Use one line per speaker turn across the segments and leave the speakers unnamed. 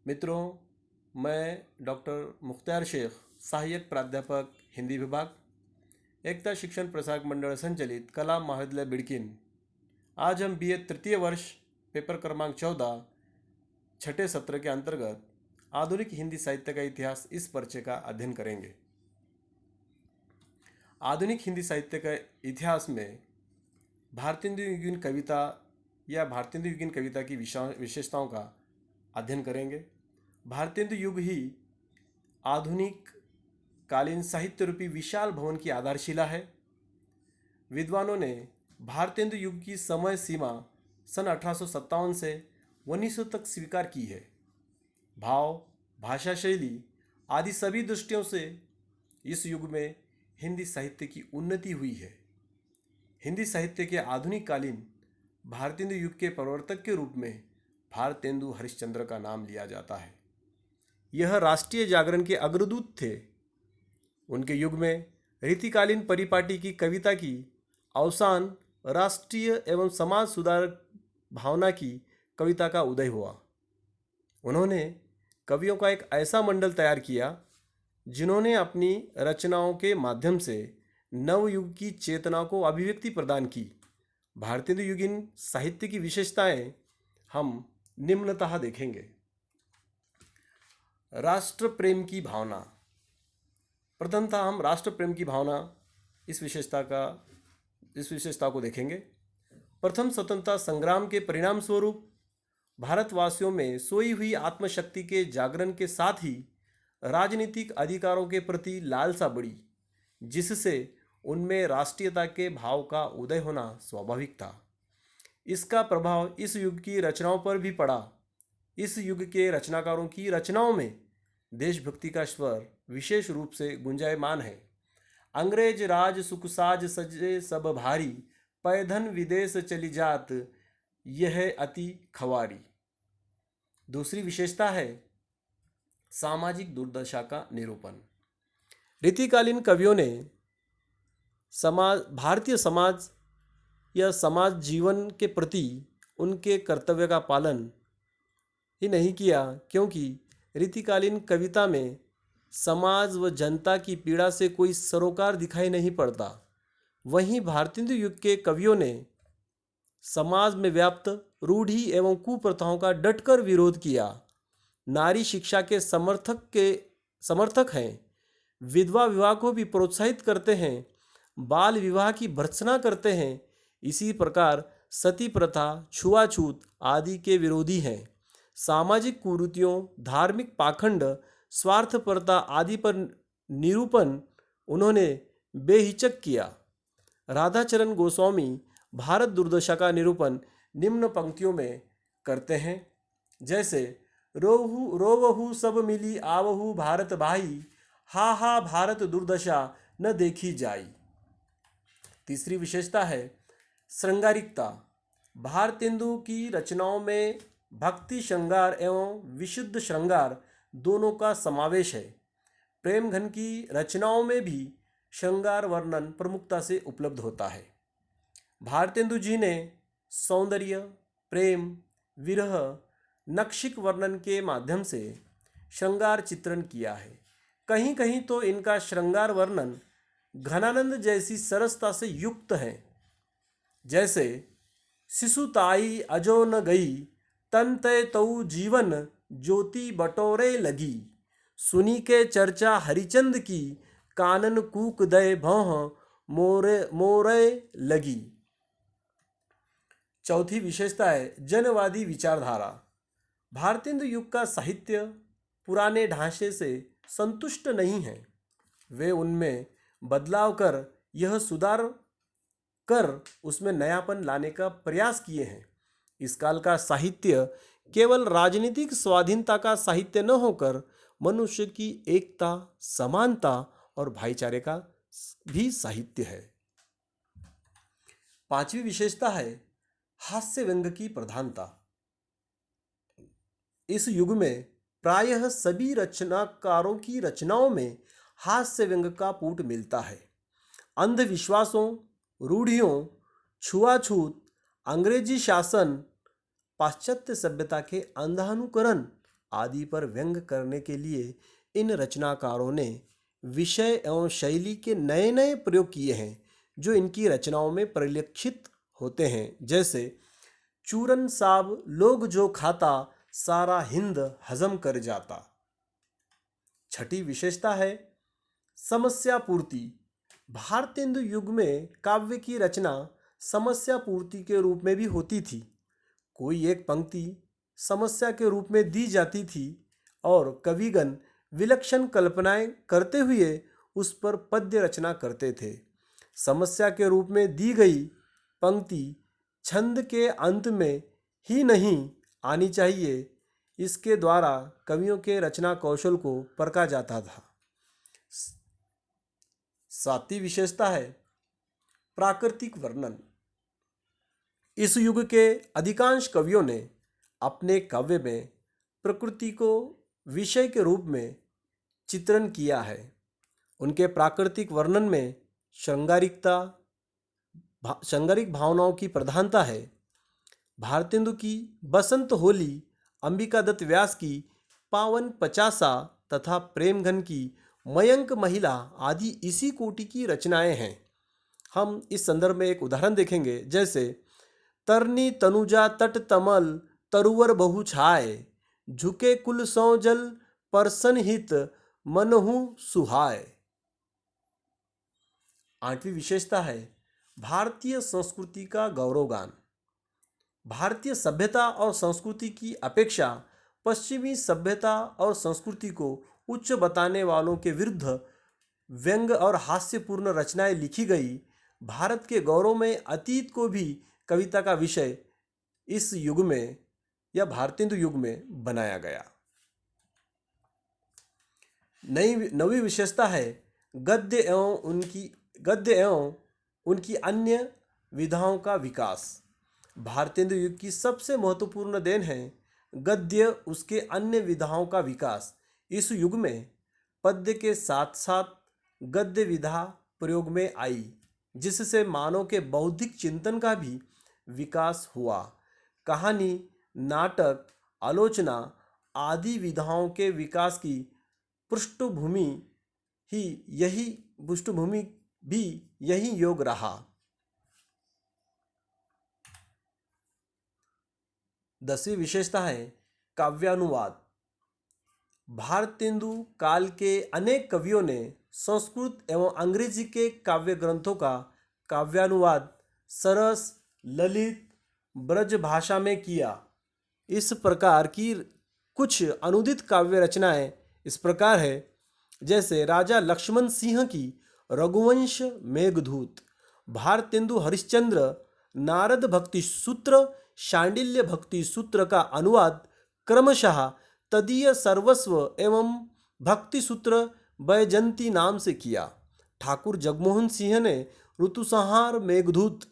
मित्रों, मैं डॉक्टर मुख्तार शेख, सहायक प्राध्यापक हिंदी विभाग, एकता शिक्षण प्रसारक मंडल संचलित कला महाविद्यालय बिडकीन। आज हम BA तृतीय वर्ष पेपर क्रमांक 14 छठे सत्र के अंतर्गत आधुनिक हिंदी साहित्य का इतिहास इस पर्चे का अध्ययन करेंगे। आधुनिक हिंदी साहित्य का इतिहास में भारतेंदु युगीन कविता या भारतेंदु युगीन कविता की विशेषताओं का अध्ययन करेंगे। भारतेंदु युग ही आधुनिक कालीन साहित्य रूपी विशाल भवन की आधारशिला है। विद्वानों ने भारतेंदु युग की समय सीमा सन 1857 से 1900 तक स्वीकार की है। भाव, भाषा शैली आदि सभी दृष्टियों से इस युग में हिंदी साहित्य की उन्नति हुई है। हिंदी साहित्य के आधुनिक कालीन भारतेंदु युग के प्रवर्तक के रूप में भारतेंदु हरिश्चंद्र का नाम लिया जाता है। यह राष्ट्रीय जागरण के अग्रदूत थे। उनके युग में रीतिकालीन परिपाटी की कविता की अवसान राष्ट्रीय एवं समाज सुधार भावना की कविता का उदय हुआ। उन्होंने कवियों का एक ऐसा मंडल तैयार किया जिन्होंने अपनी रचनाओं के माध्यम से नवयुग की चेतना को अभिव्यक्ति प्रदान की। भारतेंदु युगीन साहित्य की विशेषताएं हम निम्नतः देखेंगे। राष्ट्र प्रेम की भावना। प्रथमतः हम राष्ट्र प्रेम की भावना इस विशेषता को देखेंगे। प्रथम स्वतंत्रता संग्राम के परिणाम स्वरूप भारतवासियों में सोई हुई आत्मशक्ति के जागरण के साथ ही राजनीतिक अधिकारों के प्रति लालसा बढ़ी, जिससे उनमें राष्ट्रीयता के भाव का उदय होना स्वाभाविक था। इसका प्रभाव इस युग की रचनाओं पर भी पड़ा। इस युग के रचनाकारों की रचनाओं में देशभक्ति का स्वर विशेष रूप से गुंजायमान है। अंग्रेज राज सुख साज सजे सब भारी, पैधन विदेश चली जात यह अति खवारी। दूसरी विशेषता है सामाजिक दुर्दशा का निरूपण। रीतिकालीन कवियों ने भारतीय समाज या समाज जीवन के प्रति उनके कर्तव्य का पालन ही नहीं किया, क्योंकि रीतिकालीन कविता में समाज व जनता की पीड़ा से कोई सरोकार दिखाई नहीं पड़ता। वहीं भारतेंदु युग के कवियों ने समाज में व्याप्त रूढ़ि एवं कुप्रथाओं का डटकर विरोध किया। नारी शिक्षा के समर्थक हैं। विधवा विवाह को भी प्रोत्साहित करते हैं। बाल विवाह की भर्त्सना करते हैं। इसी प्रकार सती प्रथा, छुआछूत आदि के विरोधी हैं। सामाजिक कुरीतियों, धार्मिक पाखंड, स्वार्थपरता आदि पर निरूपण उन्होंने बेहिचक किया। राधाचरण गोस्वामी भारत दुर्दशा का निरूपण निम्न पंक्तियों में करते हैं, जैसे रोवहु सब मिली आवहु भारत भाई, हा हा भारत दुर्दशा न देखी जाई। तीसरी विशेषता है श्रृंगारिकता। भारतेंदु की रचनाओं में भक्ति श्रृंगार एवं विशुद्ध श्रृंगार दोनों का समावेश है। प्रेमघन की रचनाओं में भी श्रृंगार वर्णन प्रमुखता से उपलब्ध होता है। भारतेंदु जी ने सौंदर्य, प्रेम, विरह, नक्षिक वर्णन के माध्यम से श्रृंगार चित्रण किया है। कहीं कहीं तो इनका श्रृंगार वर्णन घनानंद जैसी सरसता से युक्त है, जैसे शिशुताई अजो न गई, तन तय तऊ जीवन ज्योति बटोरे लगी, सुनी के चर्चा हरिचंद की, कानन कूक दय भौह मोरे लगी। चौथी विशेषता है जनवादी विचारधारा। भारतेंदु युग का साहित्य पुराने ढांचे से संतुष्ट नहीं है। वे उनमें बदलाव कर यह सुधार कर उसमें नयापन लाने का प्रयास किए हैं। इस काल का साहित्य केवल राजनीतिक स्वाधीनता का साहित्य न होकर मनुष्य की एकता, समानता और भाईचारे का भी साहित्य है। पांचवी विशेषता है हास्य व्यंग की प्रधानता। इस युग में प्रायः सभी रचनाकारों की रचनाओं में हास्य व्यंग का पुट मिलता है। अंधविश्वासों, रूढ़ियों, छुआछूत, अंग्रेजी शासन, पाश्चात्य सभ्यता के अंधानुकरण आदि पर व्यंग करने के लिए इन रचनाकारों ने विषय एवं शैली के नए नए प्रयोग किए हैं जो इनकी रचनाओं में परिलक्षित होते हैं। जैसे चूरन साब लोग जो खाता, सारा हिंद हजम कर जाता। छठी विशेषता है समस्या पूर्ति। भारतेंदु युग में काव्य की रचना समस्या पूर्ति के रूप में भी होती थी। कोई एक पंक्ति समस्या के रूप में दी जाती थी और कविगण विलक्षण कल्पनाएं करते हुए उस पर पद्य रचना करते थे। समस्या के रूप में दी गई पंक्ति छंद के अंत में ही नहीं आनी चाहिए, इसके द्वारा कवियों के रचना कौशल को परखा जाता था। सातवीं विशेषता है प्राकृतिक वर्णन। इस युग के अधिकांश कवियों ने अपने काव्य में प्रकृति को विषय के रूप में चित्रण किया है। उनके प्राकृतिक वर्णन में श्रृंगारिक भावनाओं की प्रधानता है। भारतेंदु की बसंत होली, अंबिका दत्त व्यास की पावन पचासा तथा प्रेमघन की मयंक महिला आदि इसी कोटि की रचनाएं हैं। हम इस संदर्भ में एक उदाहरण देखेंगे, जैसे तरनी तनुजा तट तमल तरुवर बहु छाए, झुके कुल सौ जल परसन हित मनहु सुहाय। आठवीं विशेषता है भारतीय संस्कृति का गौरवगान। भारतीय सभ्यता और संस्कृति की अपेक्षा पश्चिमी सभ्यता और संस्कृति को उच्च बताने वालों के विरुद्ध व्यंग और हास्यपूर्ण रचनाएं लिखी गई। भारत के गौरव में अतीत को भी कविता का विषय इस युग में या भारतेंदु युग में बनाया गया। नवी विशेषता है गद्य एवं उनकी अन्य विधाओं का विकास। भारतेंदु युग की सबसे महत्वपूर्ण देन है गद्य उसके अन्य विधाओं का विकास। इस युग में पद्य के साथ साथ गद्य विधा प्रयोग में आई, जिससे मानव के बौद्धिक चिंतन का भी विकास हुआ। कहानी, नाटक, आलोचना आदि विधाओं के विकास की पृष्ठभूमि भी यही योग रहा। 10वीं विशेषता है काव्यानुवाद। भारतेंदु काल के अनेक कवियों ने संस्कृत एवं अंग्रेजी के काव्य ग्रंथों का काव्यानुवाद सरस, ललित, ब्रज भाषा में किया। इस प्रकार की कुछ अनुदित काव्य रचनाएं इस प्रकार है, जैसे राजा लक्ष्मण सिंह की रघुवंश मेघदूत, भारतेंदु हरिश्चंद्र नारद भक्ति सूत्र, शांडिल्य भक्ति सूत्र का अनुवाद क्रमशः तदीय सर्वस्व एवं भक्ति सूत्र बैजंती नाम से किया। ठाकुर जगमोहन सिंह ने ऋतुसंहार मेघदूत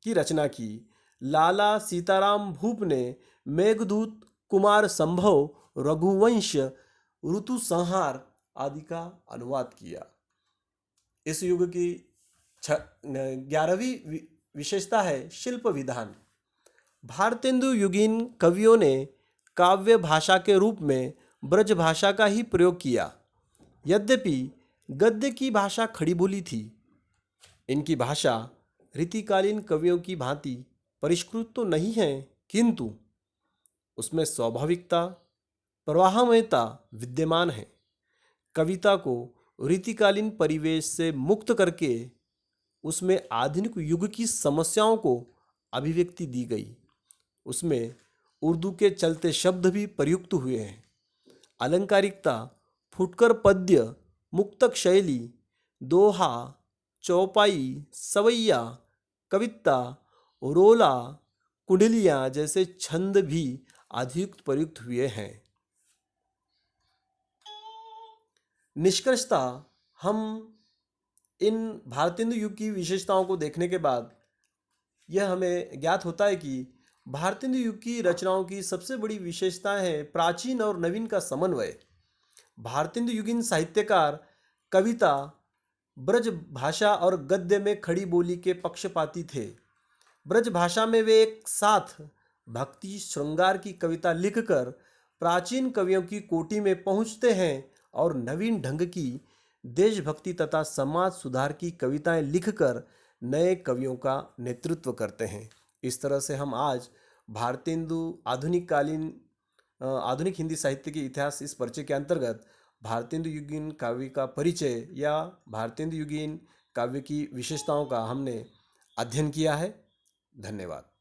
की रचना की। लाला सीताराम भूप ने मेघदूत, कुमार संभव, रघुवंश, ऋतुसंहार आदि का अनुवाद किया। इस युग की 11वीं विशेषता है शिल्प विधान। भारतेंदु युगीन कवियों ने काव्य भाषा के रूप में ब्रज भाषा का ही प्रयोग किया। यद्यपि गद्य की भाषा खड़ी बोली थी, इनकी भाषा रीतिकालीन कवियों की भांति परिष्कृत तो नहीं है, किंतु उसमें स्वाभाविकता, प्रवाहमयता विद्यमान है। कविता को रीतिकालीन परिवेश से मुक्त करके उसमें आधुनिक युग की समस्याओं को अभिव्यक्ति दी गई। उसमें उर्दू के चलते शब्द भी प्रयुक्त हुए हैं। अलंकारिकता, फुटकर पद्य, मुक्तक शैली, दोहा, चौपाई, सवैया, कविता, रोला, कुंडलियाँ जैसे छंद भी अधिक प्रयुक्त हुए हैं। निष्कर्षतः हम इन भारतेंदु युग की विशेषताओं को देखने के बाद यह हमें ज्ञात होता है कि भारतेंदु युग की रचनाओं की सबसे बड़ी विशेषता है प्राचीन और नवीन का समन्वय। भारतेंदु युगीन साहित्यकार कविता, ब्रज भाषा और गद्य में खड़ी बोली के पक्षपाती थे। ब्रज भाषा में वे एक साथ भक्ति श्रृंगार की कविता लिखकर प्राचीन कवियों की कोटि में पहुंचते हैं और नवीन ढंग की देशभक्ति तथा समाज सुधार की कविताएं लिखकर नए कवियों का नेतृत्व करते हैं। इस तरह से हम आज भारतेंदु आधुनिक हिंदी साहित्य के इतिहास इस परिचय के अंतर्गत भारतेंदु युगीन काव्य का परिचय या भारतेंदु युगीन काव्य की विशेषताओं का हमने अध्ययन किया है। धन्यवाद।